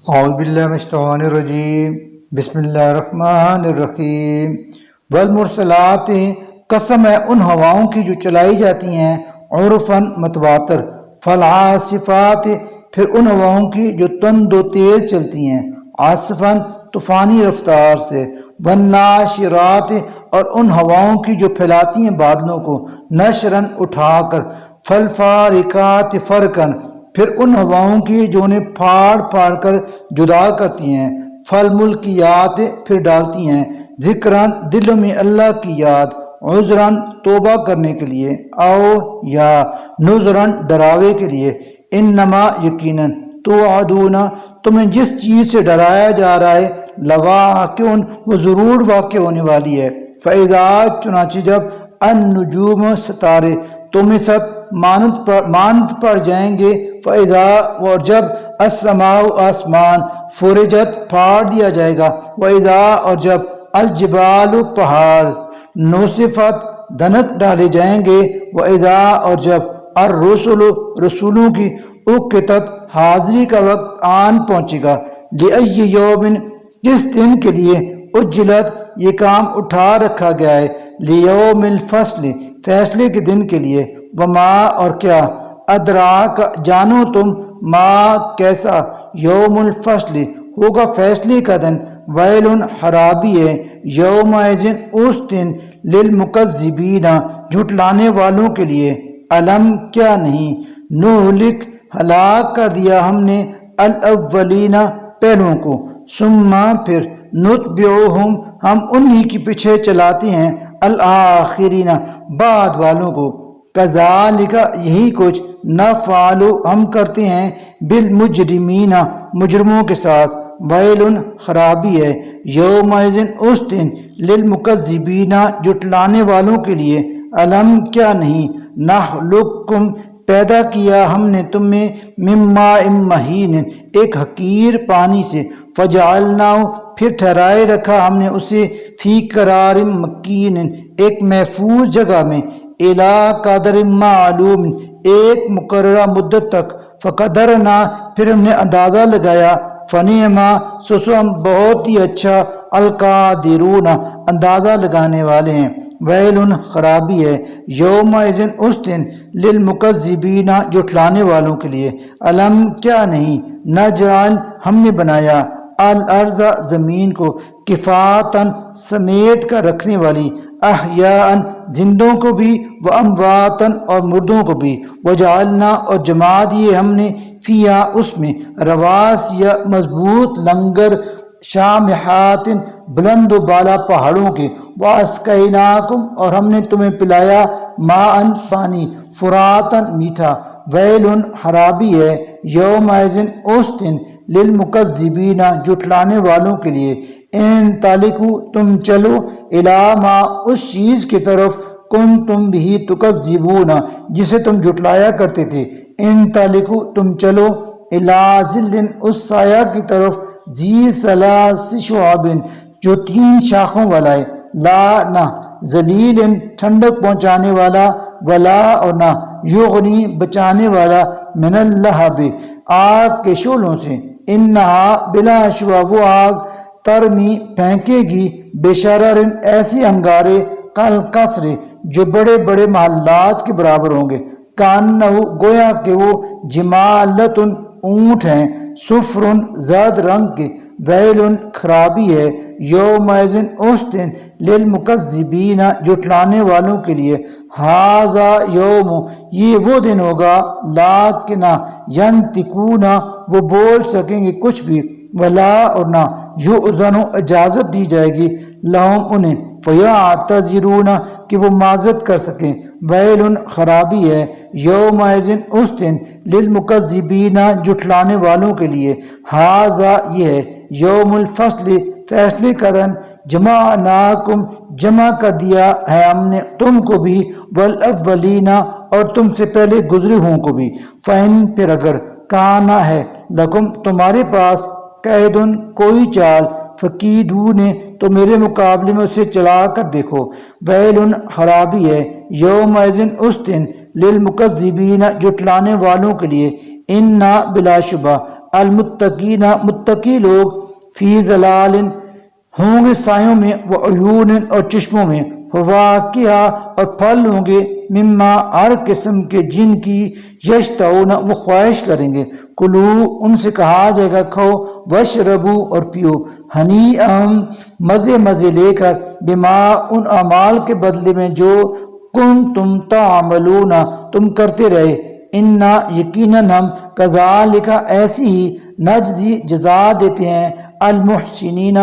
اعوذ باللہ من الشیطان الرجیم بسم اللہ الرحمن الرحیم والمرسلات، قسم ہے ان ہواؤں کی جو چلائی جاتی ہیں عرفاً متواتر، فالعاصفات پھر ان ہواؤں کی جو تند و تیز چلتی ہیں عاصفاً طوفانی رفتار سے، والناشرات اور ان ہواؤں کی جو پھیلاتی ہیں بادلوں کو نشراً اٹھا کر، فالفارقات فرقاً پھر ان ہواؤں کی جو انہیں پھاڑ پھاڑ کر جدا کرتی ہیں، فالملکیات پھر ڈالتی ہیں ذکراً دلوں میں اللہ کی یاد، عذراً توبہ کرنے کے لیے، او یا نذراً ڈراوے کے لیے، انما یقیناً توعدون تمہیں جس چیز سے ڈرایا جا رہا ہے لواقع وہ ضرور واقع ہونے والی ہے، فَإِذَا چنانچہ جب النجوم ستارے طمست مانند پڑ جائیں گے، فَإِذَا اور جب السماء آسمان فرجت پھاڑ دیا جائے گا، وَإِذَا اور جب الجبال پہاڑ نصفت دھنک ڈالے جائیں گے، وَإِذَا اور جب الرسل رسولوں کی اقتت حاضری کا وقت آن پہنچے گا، لِأَيِّ یوم کس دن کے لیے اجلت یہ کام اٹھا رکھا گیا ہے، لیوم الفصل فیصلے کے دن کے لیے، وما اور کیا ادراک جانو تم ما کیسا یوم الفصل ہوگا فیصلے کا دن، ویل خرابی ہے یوم اس دن للمکذبین جھٹلانے والوں کے لیے، علم کیا نہیں نہلک ہلاک کر دیا ہم نے الاولین پہلوں کو، ثم پھر نتبعہم ہم انہی کی پیچھے چلاتے ہیں الآخرین بعد والوں کو، کذالک یہی کچھ نفعل ہم کرتے ہیں بالمجرمین مجرموں کے ساتھ، ویل خرابی ہے یوم اس دن للمکذبین جھٹلانے والوں کے لیے، علم کیا نہیں نخلقکم پیدا کیا ہم نے تمہیں من ماء مہین ایک حقیر پانی سے، فجعلناہ پھر ٹھہرائے رکھا ہم نے اسے فی قرار مکین ایک محفوظ جگہ میں، الی قدر معلوم ایک مقررہ مدت تک، فقدرنا پھر ہم نے اندازہ لگایا، فنعما سو ہم بہت ہی اچھا القادرون اندازہ لگانے والے ہیں، ویل خرابی ہے یوم اس دن للمکذبین جھٹلانے والوں کے لیے، علم کیا نہیں نجعل ہم نے بنایا الارض زمین کو کفاتن سمیٹ کر رکھنے والی، احیاء زندوں کو بھی و امواتن اور مردوں کو بھی، وجعلنا اور جما دیے ہم نے فیا اس میں رواسی مضبوط لنگر، شامحات بلند و بالا پہاڑوں کے، واسقیناکم اور ہم نے تمہیں پلایا ماء پانی، فراتن میٹھا، ویل خرابی ہے یوم اس دن للمکذبین جھٹلانے والوں کے لیے، ان تالکو تم چلو الی ما اس چیز کی طرف کن تم بھی تکذبون جسے تم جھٹلایا کرتے تھے، ان تالکو تم چلو الی ظل اس سایہ کی طرف، ذی ثلاث شعب جو 3 شاخوں والا ہے، لا نہ ذلیل ٹھنڈک پہنچانے والا، ولا اور نہ یغنی بچانے والا، من اللہب آگ کے شعلوں سے، انہا بلا شبہ وہ آگ ترمی پھینکے گی بشرر ایسی انگارے، کل قصر جو بڑے بڑے محلات کے برابر ہوں گے، کانہ گویا کہ وہ جمالت اونٹ ہیں، صفر زرد رنگ کے، ویل خرابی ہے یوم اس دن للمکذبین جھٹلانے والوں کے لیے، ھذا یوم یہ وہ دن ہوگا، لیکن ینطقون وہ بول سکیں گے کچھ بھی، ولا اور نہ یؤذن اجازت دی جائے گی لہم انہیں، فیعتذرون کہ وہ معذرت کر سکیں، ویل خرابی ہے یوم اس دن للمکذبین جھٹلانے والوں کے لیے، ھذا یہ ہے یوم الفصل فیصلے کا دن، جمعناکم جمع کر دیا ہے ہم نے تم کو بھی، والاولین اور تم سے پہلے گزرے ہوں کو بھی، فإن پھر اگر کانا ہے لکم تمہارے پاس قیدن کوئی چال، فکیدون تو میرے مقابلے میں اسے چلا کر دیکھو، ویل خرابی ہے یوم اس دن للمکذبین جھٹلانے والوں کے لیے، انا بلا شبہ المتقین متقی لوگ فی ظلال ہوں گے سایوں میں، وعیون اور چشموں میں، فواکہ اور پھل ہوں گے، مما ہر قسم کے جن کی یشتہون وہ خواہش کریں گے، کلو ان سے کہا جائے گا کھو، وشربو اور پیو، ہنیئم مزے مزے لے کر، بما ان اعمال کے بدلے میں جو کنتم تعملون تم کرتے رہے، انا یقیناً ہم کذالک ایسی ہی نجزی جزا دیتے ہیں المحسنین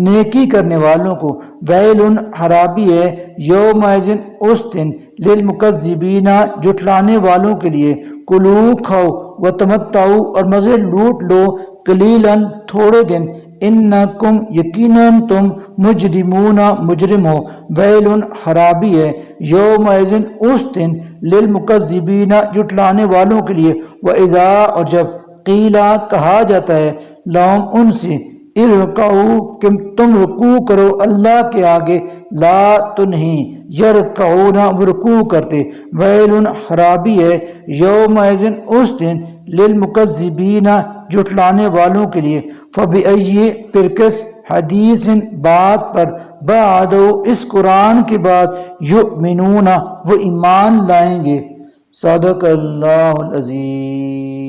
نیکی کرنے والوں کو، ویل خرابی ہے یومئذ اس دن للمکذبین جھٹلانے والوں کے لیے، کلو کھاؤ وتمتعوا اور مزے لوٹ لو، قلیلاً تھوڑے دن، انکم یقیناً تم مجرمون مجرم ہو، ویل خرابی ہے یومئذ اس دن للمکذبین جھٹلانے والوں کے لیے، وَإِذَا اور جب قیلا کہا جاتا ہے لہم ان سے، ارکعوا کہ تم رکوع کرو اللہ کے آگے، لا تو نہیں یرکعون وہ رکوع کرتے، ویل خرابی ہے یومئذ اس دن للمکذبین جھٹلانے والوں کے لیے، فبأی پھر کس حدیث بات پر بعدو اس قرآن کے بعد یؤمنون وہ ایمان لائیں گے۔ صدق اللہ العظیم۔